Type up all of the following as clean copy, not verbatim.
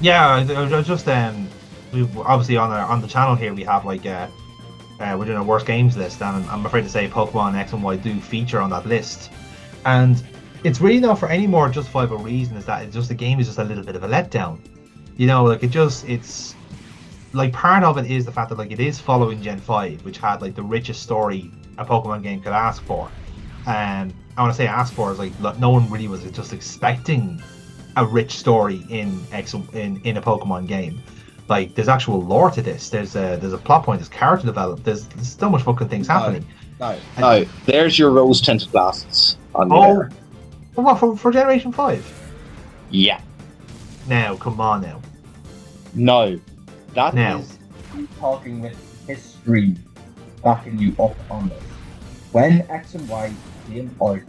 Yeah, I just we obviously on the channel here we have like we're doing a worst games list, and I'm afraid to say Pokemon X and Y do feature on that list. And it's really not for any more justifiable reason is that it's just the game is just a little bit of a letdown. Like it's like part of it is the fact that like it is following Gen 5, which had like the richest story a Pokemon game could ask for. And I want to say ask for is like no one really was just expecting a rich story in a Pokemon game. Like there's actual lore to this. There's a plot point. There's character development. There's so much fucking things No, happening. no, And, no. There's your rose tinted glasses on oh, there. what for Generation 5? Yeah. Now, come on now. No. That Now. is you talking with history backing you up on this. When X and Y came out,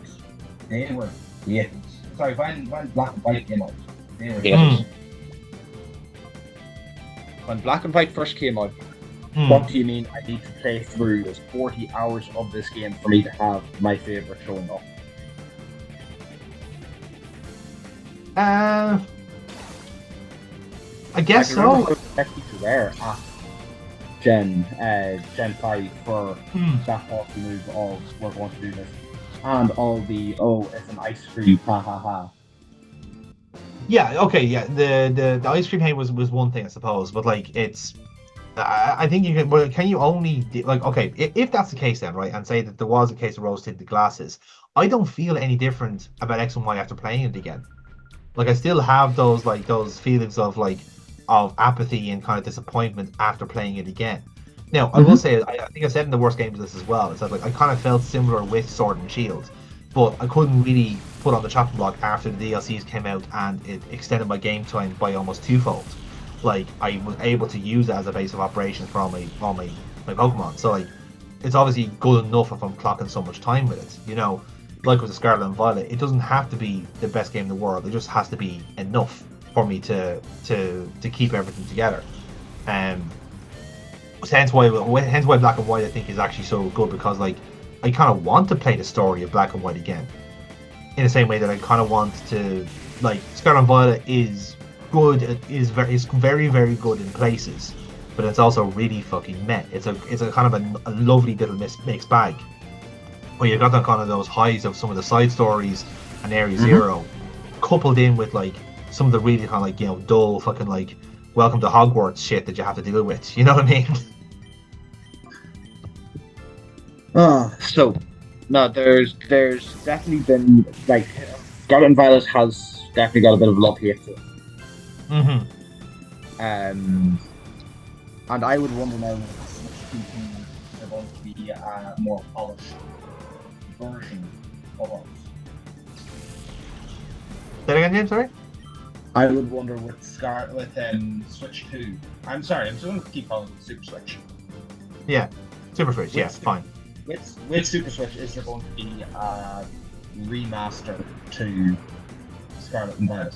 they were haters. Sorry, when Black and White came out, they were haters. When Black and White first came out, what do you mean I need to play through those 40 hours of this game for me to have my favourite showing up? I guess so. Technically there at Gen 5 for that awesome move of we're going to do this. And all the it's an ice cream, ha ha ha. Yeah, okay, yeah. The ice cream hate was one thing, I suppose, but like it's I think you can. Well, can you only like okay? If that's the case, then right, and say that there was a case of rose tinted glasses, I don't feel any different about X and Y after playing it again. Like I still have those feelings of apathy and kind of disappointment after playing it again. Now, I will say, I think I said in the worst games list as well, is that like I kind of felt similar with Sword and Shield, but I couldn't really put on the chopping block after the DLCs came out and it extended my game time by almost twofold. Like I was able to use it as a base of operations for all my Pokemon. So like it's obviously good enough if I'm clocking so much time with it. Like with the Scarlet and Violet, it doesn't have to be the best game in the world. It just has to be enough for me to keep everything together. Hence why Black and White I think is actually so good, because like I kind of want to play the story of Black and White again, in the same way that I kind of want to like Scarlet and Violet is good. It is very very good in places, but it's also really fucking meh. It's a kind of a lovely little mixed bag. Where you've got that kind of those highs of some of the side stories and Area Zero, coupled in with like some of the really kind of like dull fucking like Welcome to Hogwarts shit that you have to deal with. You know what I mean? So no, there's definitely been like Scarlet and Violet has definitely got a bit of love hate to it. And I would wonder now if Switch 2 are going to be a more polished version of us. Say that again, James. Sorry. I would wonder with Switch 2. I'm sorry, I'm still going to keep calling it Super Switch. Yeah, Super Switch. Yeah, fine. With Super Switch, is there going to be a remaster to Scarlet and Violet?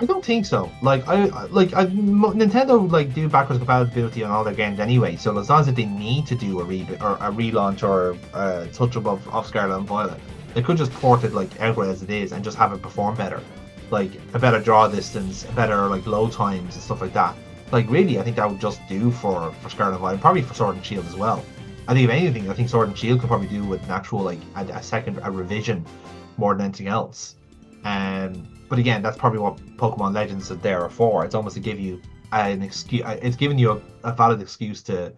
I don't think so. Nintendo do backwards compatibility on all their games anyway. So as long as they need to do a relaunch or a touch up of Scarlet and Violet, they could just port it outright as it is and just have it perform better, like a better draw distance, a better load times and stuff like that. Really, I think that would just do for Scarlet and Violet, probably for Sword and Shield as well. I think if anything, I think Sword and Shield could probably do with an actual a revision more than anything else. But again, that's probably what Pokemon Legends is there for. It's almost to give you an excuse. It's giving you a valid excuse to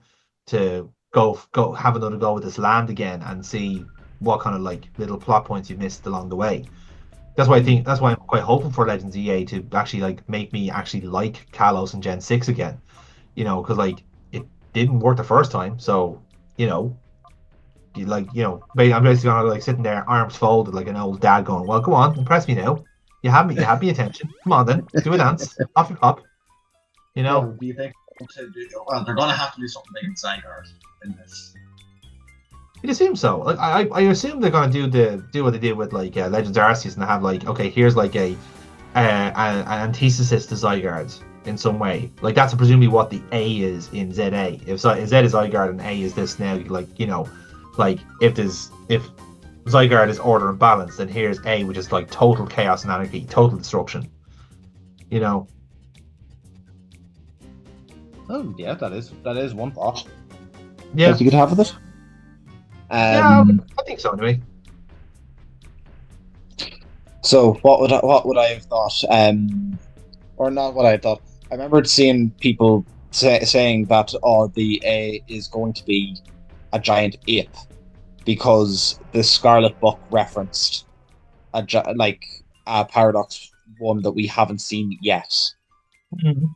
go have another go with this land again and see what kind of little plot points you've missed along the way. That's why I'm quite hopeful for Legends EA to actually make me actually like Kalos and Gen 6 again. Because it didn't work the first time, so I'm basically gonna sitting there arms folded like an old dad going, well, go on, impress me now. You have me attention. Come on then, do a dance. Off you pop. Do you think they're gonna have to do something big in Zygarde in this? You'd assume so. I assume they're gonna do what they did with Legends Arceus and have okay, here's an antithesis to Zygarde in some way. That's presumably what the A is in ZA. If Z is Zygarde and A is this now, if Zygarde is order and balance, then here's A, which is like total chaos and anarchy, total destruction. You know? Oh yeah, that is one thought Yeah. that you could have with it. Yeah, I think so anyway. So what would I have thought? Or not what I thought. I remembered seeing people saying that the A is going to be a giant ape because the Scarlet Book referenced like a Paradox one that we haven't seen yet. Mhm.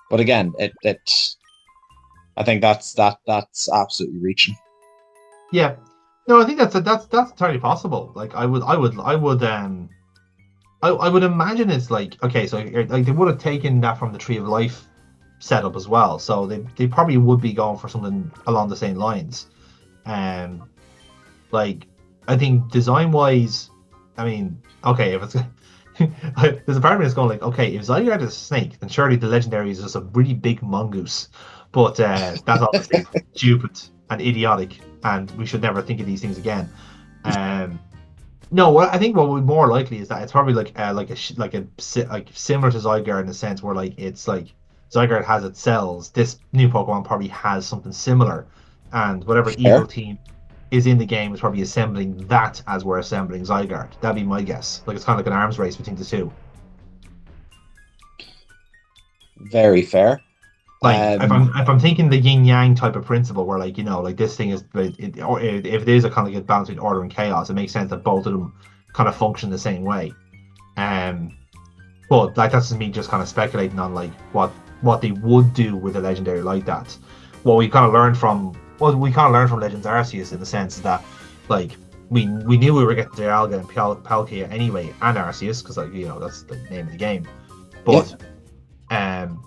But again, it I think that's absolutely reaching. Yeah. No, I think that's entirely possible. Like I would imagine it's like okay, so like they would have taken that from the Tree of Life setup as well. So they probably would be going for something along the same lines. Um, like I think design wise, I mean, okay, if it's there's a part of me that's going like, okay, if Zygarde is a snake, then surely the legendary is just a really big mongoose. But that's obviously stupid and idiotic, and we should never think of these things again. Um, no, what I think what would be more likely is that it's probably like similar to Zygarde in the sense where like it's like Zygarde has its cells. This new Pokemon probably has something similar, and whatever evil Fair. team is in the game is probably assembling that as we're assembling Zygarde. That'd be my guess. Like it's kind of like an arms race between the two. Very fair. Like Um, if I'm thinking the yin yang type of principle, where like like this thing is or if it is a kind of like balance between order and chaos, it makes sense that both of them kind of function the same way. Um, but like that's just me just kind of speculating on like what they would do with a legendary like that. What we kind of learned from Legends Arceus in the sense that like we knew we were getting Dialga and Palkia anyway and Arceus because like that's the name of the game, yeah, but um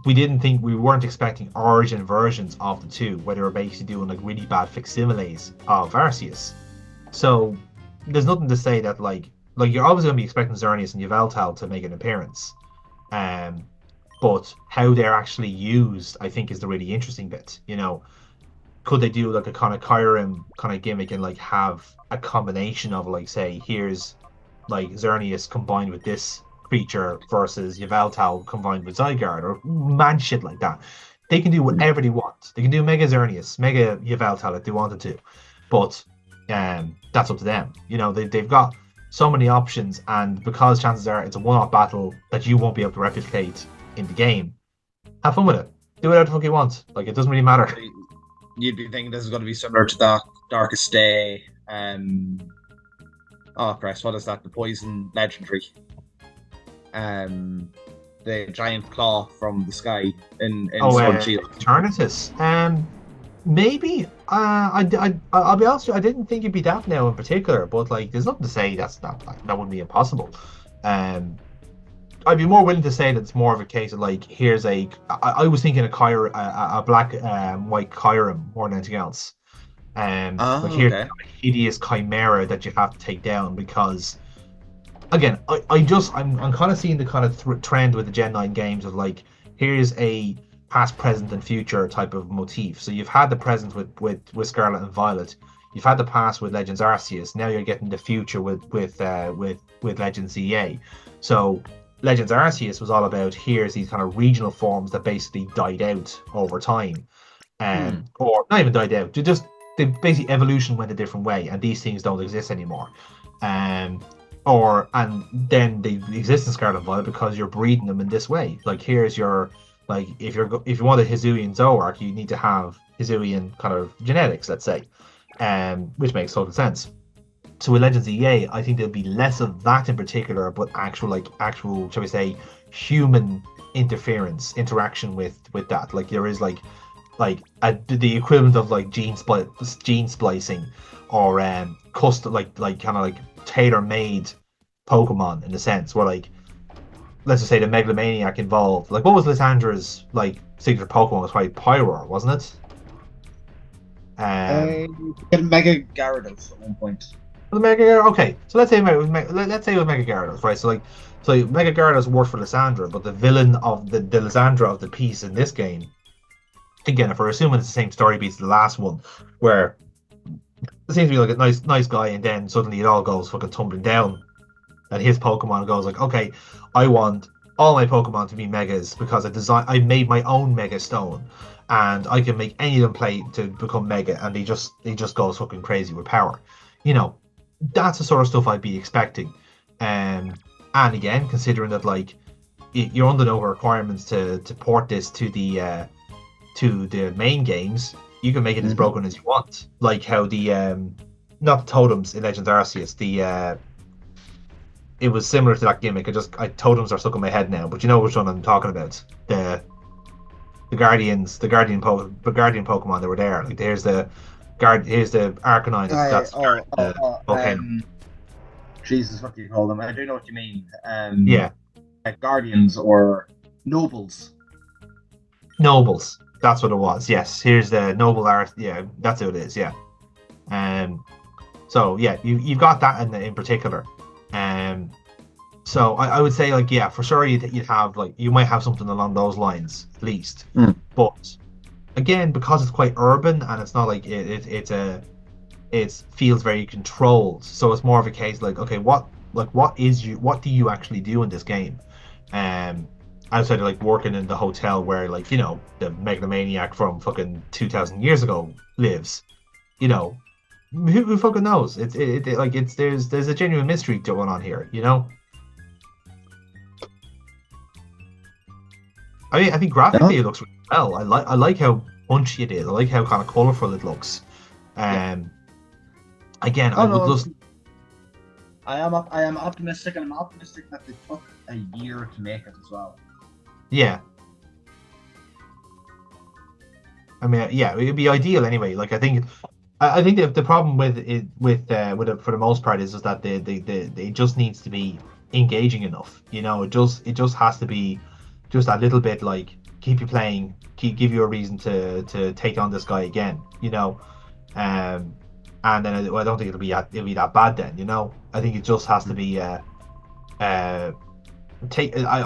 we weren't expecting origin versions of the two where they were basically doing like really bad facsimiles of Arceus. So there's nothing to say that like you're always going to be expecting Xerneas and Yveltal to make an appearance. Um, but how they're actually used, I think, is the really interesting bit. Could they do like a kind of Kyurem kind of gimmick and like have a combination of like say here's like Xerneas combined with this creature versus Yveltal combined with Zygarde or man shit like that. They can do whatever they want. They can do Mega Xerneas, Mega Yveltal if they wanted to, but that's up to them. They've got so many options, and because chances are it's a one-off battle that you won't be able to replicate in the game, have fun with it. Do whatever the fuck you want. Like it doesn't really matter. you'd be thinking this is going to be similar to that Darkest Day. Oh, Christ, what is that? The Poison Legendary. Um, the giant claw from the sky in Sword and Shield. Eternatus. Maybe. I'll be honest with you, I didn't think it'd be that now in particular, but like, there's nothing to say that wouldn't be impossible. I'd be more willing to say that it's more of a case of like, here's I was thinking a black white Kyurem more than anything else. Like here's Okay. a hideous chimera that you have to take down because again, I'm kind of seeing the kind of trend with the Gen 9 games of like, here's a past, present, and future type of motif. So you've had the present with Scarlet and Violet, you've had the past with Legends Arceus. Now you're getting the future with Legends EA. So Legends Arceus was all about here's these kind of regional forms that basically died out over time, or not even died out. They basically evolution went a different way, and these things don't exist anymore. Um, and then they exist in Scarlet and Violet because you're breeding them in this way. Like here's your like if you want a Hisuian Zoroark, you need to have Hisuian kind of genetics, let's say, which makes total sense. So with Legends EA, I think there'll be less of that in particular, but actual, shall we say, human interaction with that. Like there is the equivalent of like gene splicing, or custom like kind of like tailor-made Pokemon in a sense where like let's just say the Megalomaniac involved. Like what was Lysandra's like signature Pokemon? It was probably Pyroar, wasn't it? Get Mega Gyarados at one point. The Mega okay, so let's say it was Mega Gyarados, right? So Mega Gyarados worked for Lysandra, but the villain of the Lysandra of the piece in this game, again, if we're assuming it's the same story beat as the last one, where seems to be like a nice guy, and then suddenly it all goes fucking tumbling down, and his Pokemon goes like, okay, I want all my Pokemon to be megas because I made my own Mega Stone, and I can make any of them play to become mega, and he just goes fucking crazy with power. You know, that's the sort of stuff I'd be expecting. And again, considering that like you're under no requirements to port this to the main games, you can make it as broken as you want. Like how the not the totems in Legends Arceus, it was similar to that gimmick. Totems are stuck in my head now, but you know which one I'm talking about. The Guardians, the Guardian Pokemon that were there. Like here's the Arcanine that's volcano. Jesus, what do you call them? I do know what you mean. Yeah, Like Guardians or Nobles. Nobles. That's what it was. Yes, here's the Noble Art. Yeah, that's who it is. Yeah. So yeah, you've got that in particular. So I would say like yeah, for sure you'd have like you might have something along those lines at least. But again, because it's quite urban and it's not like it feels very controlled. So it's more of a case like okay, what do you actually do in this game? Outside of like working in the hotel where like you know the megalomaniac from fucking 2,000 years ago lives, you know, who fucking knows? There's a genuine mystery going on here, you know. I think graphically it looks really well. I like how punchy it is. I like how kind of colorful it looks. Again, I would just. I am optimistic, and I'm optimistic that they took a year to make it as well. Yeah. I mean, yeah, it'd be ideal anyway. Like I think the problem with it for the most part is that it just needs to be engaging enough. You know, it just has to be just a little bit like keep you playing, give you a reason to take on this guy again. You know, and then I don't think it'll be that bad then. You know, I think it just has to be I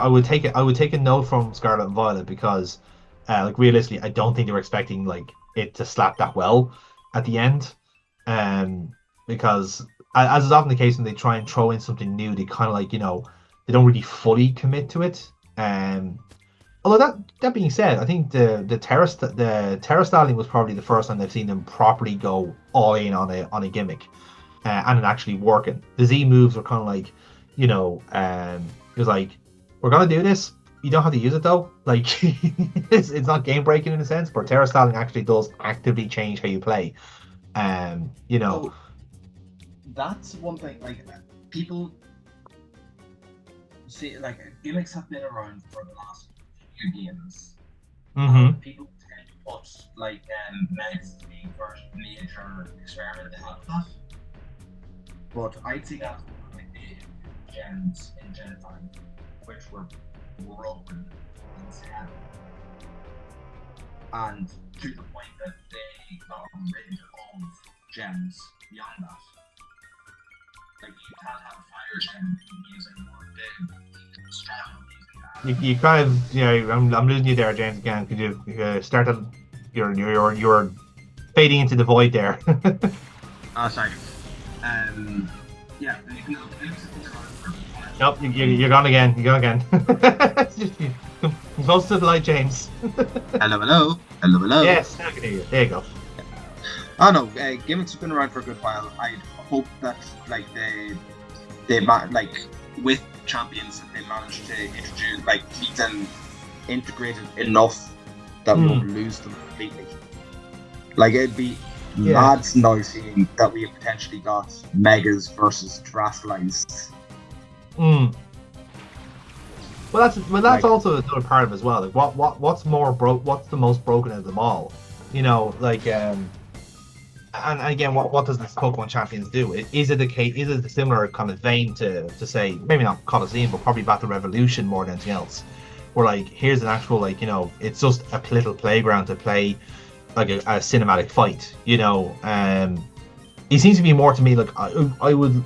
would take a note from Scarlet and Violet because like realistically I don't think they were expecting like it to slap that well at the end, because as is often the case when they try and throw in something new, they kind of like you know they don't really fully commit to it. Although that being said, I think the Terra Styling was probably the first time they've seen them properly go all in on a gimmick, and it actually working. The Z moves were kind of like, you know, it was like we're gonna do this. You don't have to use it though. Like it's not game breaking in a sense, but Terra Styling actually does actively change how you play. You know, so that's one thing. Like people see, like gimmicks have been around for the last few games. People tend to put like Meds to be first major experiment they had with that. But I'd say that's like the gens in Gen 5, which were broken in hell. And to the point that they got rid of gems beyond that. Like you can't have a fire gem using more dead strong. you kind of you know I'm losing you there, James. Again, could you start to you're fading into the void there. Oh, sorry. Yeah. Nope, you're gone again. You're gone again. Come close to the light, James. Hello. Yes, I can hear you. There you go. Oh no, gimmicks have been around for a good while. I hope that like they like with champions that they managed to introduce like keep them integrated enough that we won't lose them completely. Like it'd be mad nice seeing that we have potentially got megas versus terrestrialized. Well, that's also another part of it as well. Like what's the most broken of them all? You know, like and again, what does this Pokemon Champions do? Is it a similar kind of vein to say maybe not Colosseum, but probably Battle Revolution more than anything else? Where like here's an actual like you know it's just a little playground to play like a cinematic fight. You know, it seems to be more to me like I would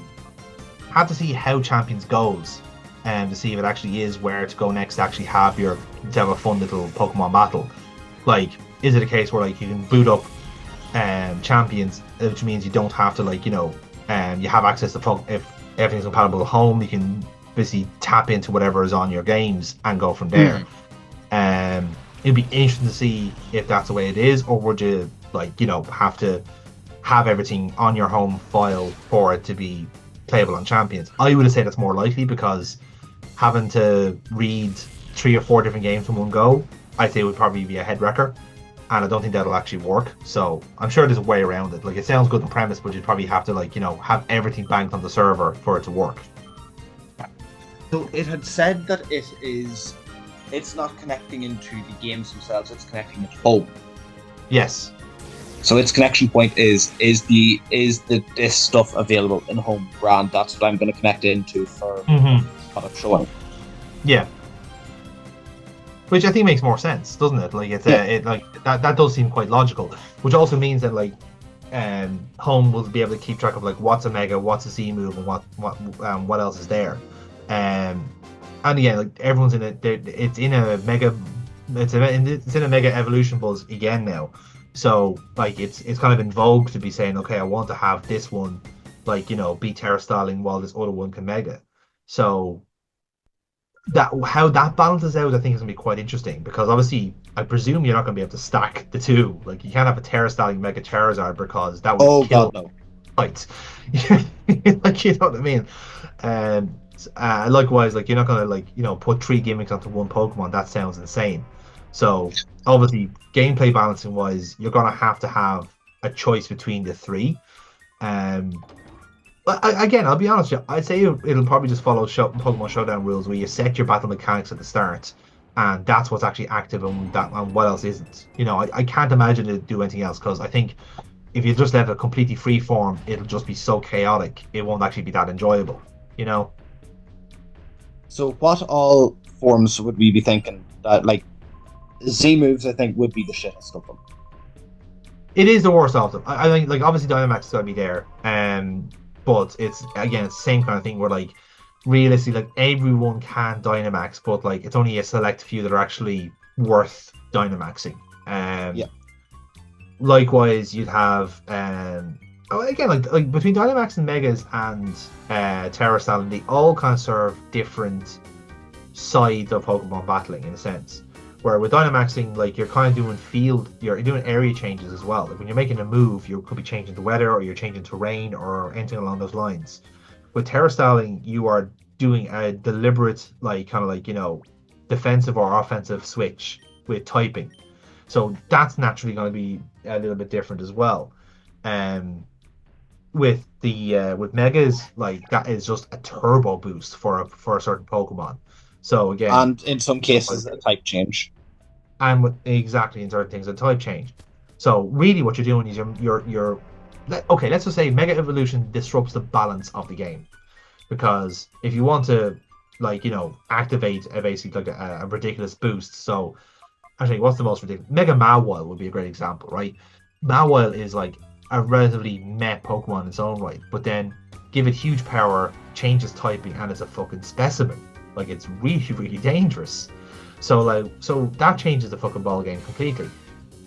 have to see how Champions goes. To see if it actually is where to go next to actually have a fun little Pokemon battle. Like, is it a case where like you can boot up champions, which means you don't have to you have access to if everything's compatible at home, you can basically tap into whatever is on your games and go from there. It'd be interesting to see if that's the way it is, or would you have to have everything on your home file for it to be playable on champions. I would have said that's more likely, because having to read 3 or 4 different games in one go, I'd say it would probably be a head wrecker, and I don't think that'll actually work. So I'm sure there's a way around it. It sounds good in premise, but you'd probably have to have everything banked on the server for it to work. So it had said that it's not connecting into the games themselves, it's connecting at home. Yes. So its connection point is this stuff available in home brand? That's what I'm going to connect into for what I'm showing. Yeah. Which I think makes more sense, doesn't it? That does seem quite logical. Which also means that home will be able to keep track of what's a mega, what's a Z move, and what else is there. And again, everyone's in it. It's in a mega. It's in a mega evolution buzz again now. So it's kind of in vogue to be saying, okay, I want to have this one, be Terra styling while this other one can mega. So how that balances out, I think is gonna be quite interesting, because obviously I presume you're not gonna be able to stack the two. You can't have a Terra styling mega Charizard, because that would kill fights. You know what I mean? Likewise, you're not gonna put 3 gimmicks onto one Pokemon. That sounds insane. So obviously, gameplay balancing wise, you're gonna have to have a choice between the 3. But again, I'll be honest with you, I'd say it'll probably just follow Pokemon Showdown rules, where you set your battle mechanics at the start, and that's what's actually active and what else isn't. I can't imagine it do anything else, because I think if you just let it completely free form, it'll just be so chaotic, it won't actually be that enjoyable. So what all forms would we be thinking? That Z moves, I think, would be the shittest of them. It is the worst of them. I think, obviously Dynamax is going to be there, but it's the same kind of thing where, realistically, everyone can Dynamax, but it's only a select few that are actually worth Dynamaxing. Likewise, you'd have again, between Dynamax and Megas and Terra Styling, they all kind of serve different sides of Pokemon battling, in a sense. Where with Dynamaxing, you're kind of doing you're doing area changes as well. When you're making a move, you could be changing the weather, or you're changing terrain, or anything along those lines. With Terra Styling, you are doing a deliberate, defensive or offensive switch with typing. So that's naturally going to be a little bit different as well. With Megas, that is just a turbo boost for a certain Pokemon. So again, and in some cases, a type change. And exactly, in certain things, a type change. So really, what you're doing is you're okay. Let's just say Mega Evolution disrupts the balance of the game, because if you want to activate a ridiculous boost. So actually, what's the most ridiculous? Mega Mawile would be a great example, right? Mawile is a relatively meh Pokemon in its own right, but then give it huge power, changes typing, and it's a fucking specimen. It's really, really dangerous. So that changes the fucking ball game completely.